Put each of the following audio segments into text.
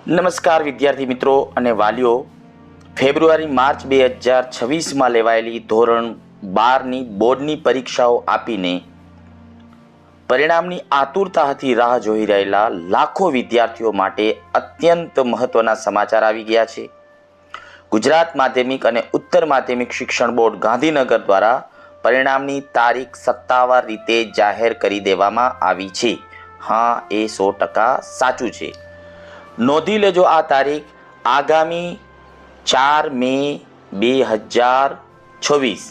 નમસ્કાર વિદ્યાર્થી મિત્રો અને વાલીઓ, ફેબ્રુઆરી માર્ચ 2026માં લેવાયેલી ધોરણ 12ની બોર્ડની પરીક્ષાઓ આપીને પરિણામની આતુરતાથી રાહ જોઈ રહેલા લાખો વિદ્યાર્થીઓ માટે અત્યંત મહત્વના સમાચાર આવી ગયા છે. ગુજરાત માધ્યમિક અને ઉત્તર માધ્યમિક શિક્ષણ બોર્ડ ગાંધીનગર દ્વારા પરિણામની તારીખ સત્તાવાર રીતે જાહેર કરી દેવામાં આવી છે. હા, એ 100% સાચું છે. નોંધી લેજો, આ તારીખ આગામી 4 મે 2026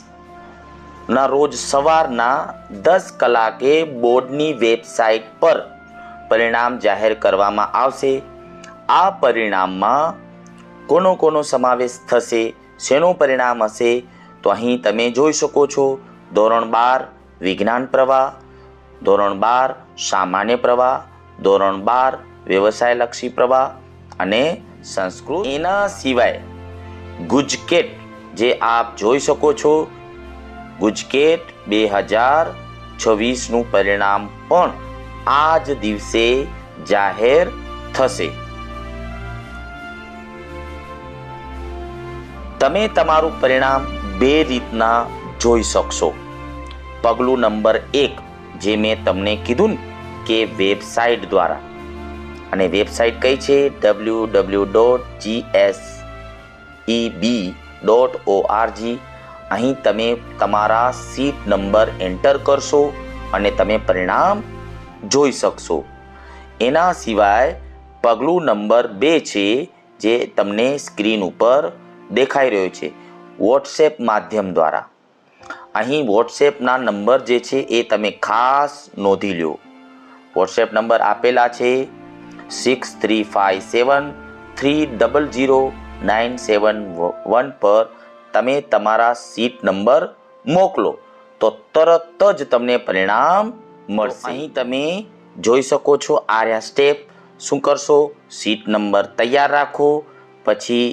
ના રોજ સવારના 10 કલાકે બોર્ડની વેબસાઇટ પર પરિણામ જાહેર કરવામાં આવશે. આ પરિણામમાં કોનો સમાવેશ થશે, શેનું પરિણામ હશે, તો અહીં તમે જોઈ શકો છો. ધોરણ 12 વિજ્ઞાન પ્રવાહ, ધોરણ 12 સામાન્ય પ્રવાહ, ધોરણ 12 વ્યવસાયલક્ષી પ્રવાહ અને સંસ્કૃત. એના સિવાય ગુજકેટ જે આપ જોઈ શકો છો, ગુજકેટ 2026નું પરિણામ પણ આ જ દિવસે જાહેર થશે. તમે તમારું પરિણામ બે રીતના જોઈ શકશો. પગલું નંબર 1, જે મેં તમને કીધું કે વેબસાઇટ દ્વારા, અને વેબસાઇટ કઈ છે? www.gseb.org. અહીં તમે તમારા સીટ નંબર એન્ટર કરશો અને તમે પરિણામ જોઈ શકશો. એના સિવાય પગલું નંબર 2 છે, જે તમને સ્ક્રીન ઉપર દેખાઈ રહ્યો છે, વોટ્સએપ માધ્યમ દ્વારા. અહીં વોટ્સએપના નંબર જે છે એ તમે ખાસ નોંધી લો. વોટ્સએપ નંબર આપેલા છે 6357300971 પર તમે તમારા સીટ નંબર મોકલો તો તરત જ તમને પરિણામ મળશે. અહીં તમે જોઈ શકો છો આ સ્ટેપ. શું કરશો? સીટ નંબર તૈયાર રાખો, પછી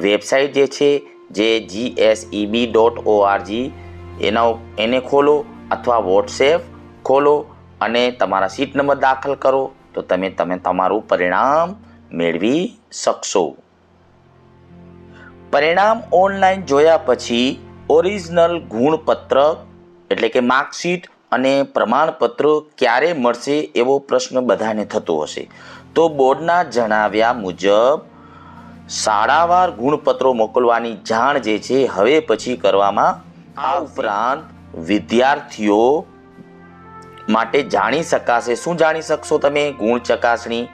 વેબસાઇટ જે છે જે gseb.org એને ખોલો અથવા વોટ્સએપ ખોલો અને તમારા સીટ નંબર દાખલ કરો તો તમે તમારું પરિણામ મેળવી શકશો. પરિણામ ઓનલાઈન જોયા પછી ઓરિજિનલ ગુણપત્રક એટલે કે માર્કશીટ અને પ્રમાણપત્ર ક્યારે મળશે એવો પ્રશ્ન બધાને થતો હશે. તો બોર્ડના જણાવ્યા મુજબ શાળાવાર ગુણપત્રો મોકલવાની જાણ જે છે હવે પછી કરવામાં. આ ઉપરાંત વિદ્યાર્થીઓ માટે જાણી શકાશે. શું જાણી શકશો તમે? ગુણ ચકાસણી,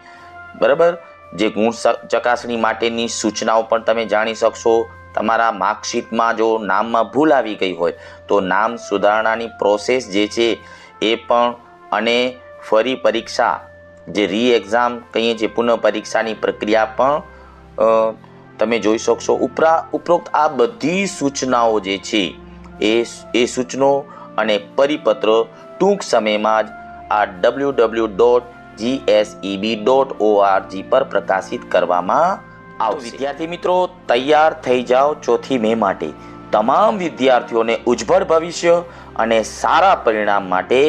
બરાબર. જે ગુણ ચકાસણી માટેની સૂચનાઓ પણ તમે જાણી શકશો. તમારા માર્કશીટમાં જો નામમાં ભૂલ આવી ગઈ હોય તો નામ સુધારણાની પ્રોસેસ જે છે એ પણ, અને ફરી પરીક્ષા જે એક્ઝામ કહીએ છીએ, પુનઃ પરીક્ષાની પ્રક્રિયા પણ તમે જોઈ શકશો. ઉપરોક્ત આ બધી સૂચનાઓ જે છે એ સૂચનો અને પરિપત્ર ટૂંક સમયમાં જ આ www.gseb.org પર પ્રકાશિત કરવામાં આવશે. વિદ્યાર્થી મિત્રો, તૈયાર થઈ જાઓ 4 મે માટે. તમામ વિદ્યાર્થીઓને ઉજ્જવળ ભવિષ્ય અને સારા પરિણામ માટે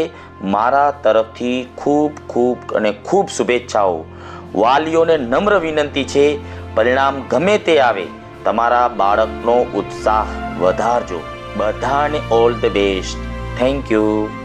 મારા તરફથી ખૂબ શુભેચ્છાઓ. વાલીઓને નમ્ર વિનંતી છે, પરિણામ ગમે તે આવે, તમારા બાળકનો ઉત્સાહ વધારજો. બધાને all the best. Thank you.